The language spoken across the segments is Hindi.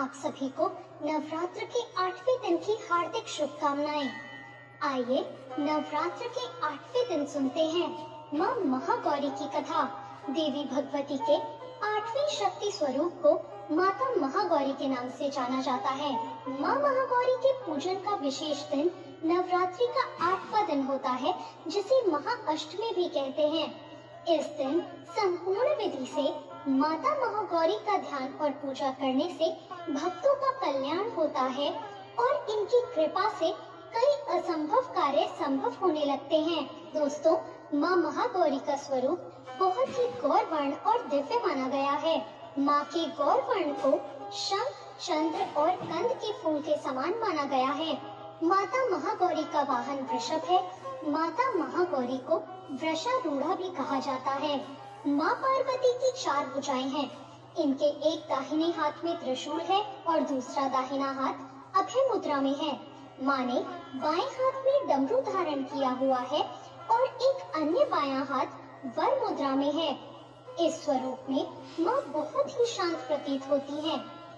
आप सभी को नवरात्र के 8वें दिन की हार्दिक शुभकामनाएं। आइए नवरात्र के 8वें दिन सुनते हैं माँ महागौरी की कथा। देवी भगवती के 8वें शक्ति स्वरूप को माता महागौरी के नाम से जाना जाता है। माँ महागौरी के पूजन का विशेष दिन नवरात्रि का 8वां दिन होता है, जिसे महाअष्टमी भी कहते हैं। इस दिन संपूर्ण विधि से माता महागौरी का ध्यान और पूजा करने से भक्तों का कल्याण होता है और इनकी कृपा से कई असंभव कार्य संभव होने लगते हैं। दोस्तों, माँ महागौरी का स्वरूप बहुत ही गौरवर्ण और दिव्य माना गया है। माँ के गौरवर्ण को शंख, चंद्र और कंद के फूल के समान माना गया है। माता महागौरी का वाहन वृषभ है। माता महागौरी को वृषारूढ़ा भी कहा जाता है। माँ पार्वती की 4 भुजाएं हैं। इनके एक दाहिने हाथ में त्रिशूल है और दूसरा दाहिना हाथ अभय मुद्रा में है। माँ ने बाएं हाथ में डमरू धारण किया हुआ है और एक अन्य बायां हाथ वर मुद्रा में है। इस स्वरूप में माँ बहुत ही शांत प्रतीत होती है।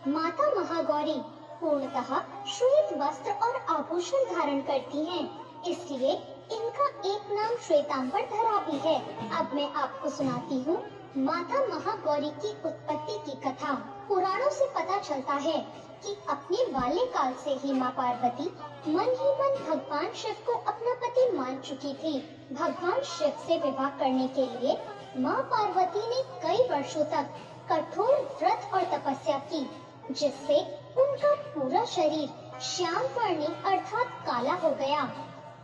माता महागौरी पूर्णतः श्वेत वस्त्र और आभूषण धारण करती हैं, इसलिए इनका एक नाम श्वेतांबर धरा भी है। अब मैं आपको सुनाती हूँ माता महागौरी की उत्पत्ति की कथा। पुराणों से पता चलता है कि अपने बाल्यकाल से ही माँ पार्वती मन ही मन भगवान शिव को अपना पति मान चुकी थी। भगवान शिव से विवाह करने के लिए माँ पार्वती ने कई वर्षों तक कठोर व्रत और तपस्या की, जिससे उनका पूरा शरीर श्याम वर्णी अर्थात काला हो गया।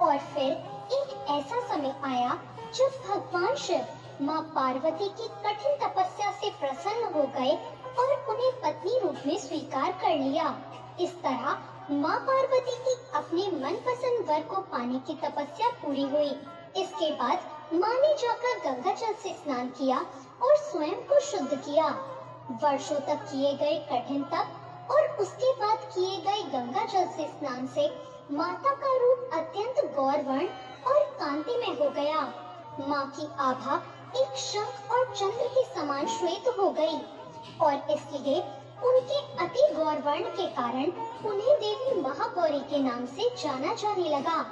और फिर एक ऐसा समय आया जब भगवान शिव माँ पार्वती की कठिन तपस्या से प्रसन्न हो गए और उन्हें पत्नी रूप में स्वीकार कर लिया। इस तरह माँ पार्वती की अपने मनपसंद वर को पाने की तपस्या पूरी हुई। इसके बाद माँ ने जाकर गंगा जल से स्नान किया और स्वयं को शुद्ध किया। वर्षों तक किए गए कठिन तप और उसके बाद किए गए गंगा जल से स्नान से माता का रूप अत्यंत गौरवर्ण और कांतिमय हो गया। माँ की आभा एक शंख और चंद्र के समान श्वेत हो गई और इसलिए उनके अति गौरवर्ण के कारण उन्हें देवी महागौरी के नाम से जाना जाने लगा।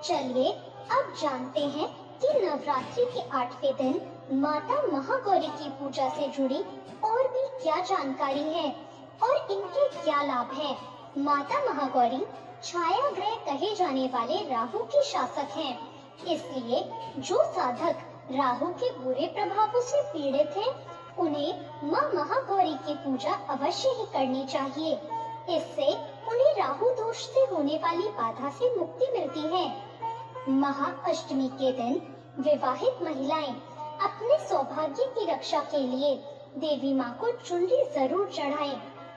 चलिए अब जानते हैं कि नवरात्रि के 8वें दिन माता महागौरी की पूजा से जुड़ी और भी क्या जानकारी है और इनके क्या लाभ हैं। माता महागौरी छाया ग्रह कहे जाने वाले राहु की शासक हैं, इसलिए जो साधक राहु के बुरे प्रभावों से पीड़ित हैं, उन्हें माँ महागौरी की पूजा अवश्य ही करनी चाहिए। इससे उन्हें राहु दोष से होने वाली बाधा से मुक्ति मिलती है। महाअष्टमी के दिन विवाहित महिलाएं अपने सौभाग्य की रक्षा के लिए देवी माँ को चुनरी जरूर चढ़ाएं।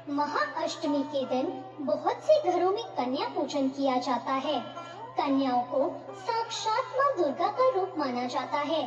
महाअष्टमी के दिन बहुत से घरों में कन्या पूजन किया जाता है। कन्याओं को साक्षात माँ दुर्गा का रूप माना जाता है,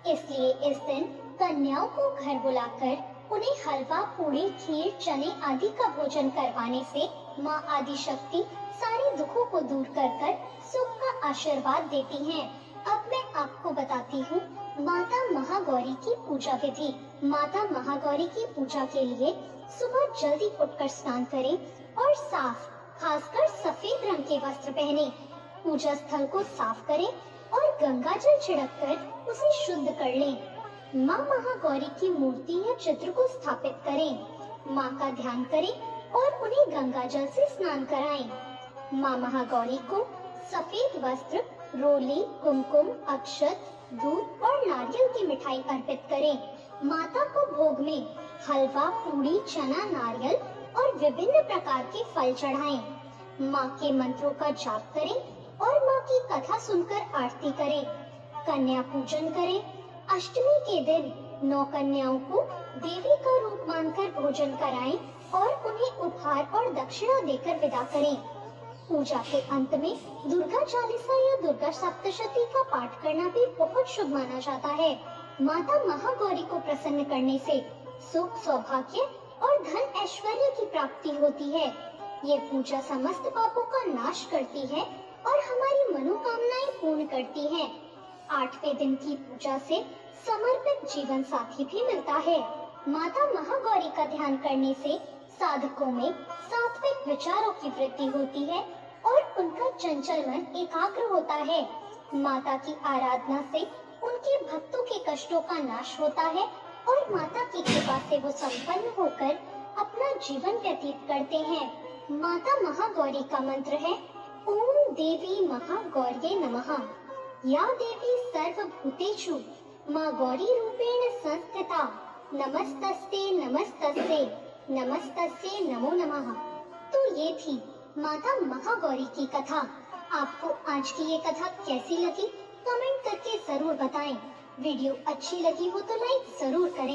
इसलिए इस दिन कन्याओं को घर बुलाकर उन्हें हलवा, पूड़ी, खीर, चने आदि का भोजन करवाने से माँ आदि शक्ति सारे दुखों को दूर कर सुख का आशीर्वाद देती हैं। अब मैं आपको बताती हूँ माता महागौरी की पूजा विधि। माता महागौरी की पूजा के लिए सुबह जल्दी उठकर स्नान करें और साफ, खासकर सफेद रंग के वस्त्र पहने। पूजा स्थल को साफ करें और गंगा जल छिड़ककर उसे शुद्ध कर लें। माँ महागौरी की मूर्ति या चित्र को स्थापित करें। माँ का ध्यान करें और उन्हें गंगा जल से स्नान कराएं। माँ महागौरी को सफेद वस्त्र, रोली, कुमकुम, अक्षत, दूध और नारियल की मिठाई अर्पित करें। माता को भोग में हलवा, पूड़ी, चना, नारियल और विभिन्न प्रकार के फल चढ़ाएं। माँ के मंत्रों का जाप करें और माँ की कथा सुनकर आरती करें। कन्या पूजन करें। अष्टमी के दिन 9 कन्याओं को देवी का रूप मानकर भोजन कराएं और उन्हें उपहार और दक्षिणा देकर विदा करें। पूजा के अंत में दुर्गा चालीसा या दुर्गा सप्तशती का पाठ करना भी बहुत शुभ माना जाता है। माता महागौरी को प्रसन्न करने से सुख, सौभाग्य और धन ऐश्वर्य की प्राप्ति होती है। ये पूजा समस्त पापों का नाश करती है और हमारी मनोकामनाएं पूर्ण करती है। 8वें दिन की पूजा से समर्पित जीवन साथी भी मिलता है। माता महागौरी का ध्यान करने से साधकों में सात्विक विचारों की वृद्धि होती है और उनका चंचल मन एकाग्र होता है। माता की आराधना से उनके भक्तों के कष्टों का नाश होता है और माता की कृपा से वो संपन्न होकर अपना जीवन व्यतीत करते हैं। माता महागौरी का मंत्र है ओम देवी महागौर्ये नमः। या देवी सर्वभूतेषु माँ गौरी रूपेण संस्थिता नमस्तस्ते नमस्तस्ते नमस्तस्ते नमो नमः। तो ये थी माता महागौरी की कथा। आपको आज की ये कथा कैसी लगी कमेंट करके जरूर बताएं। वीडियो अच्छी लगी हो तो लाइक जरूर करें।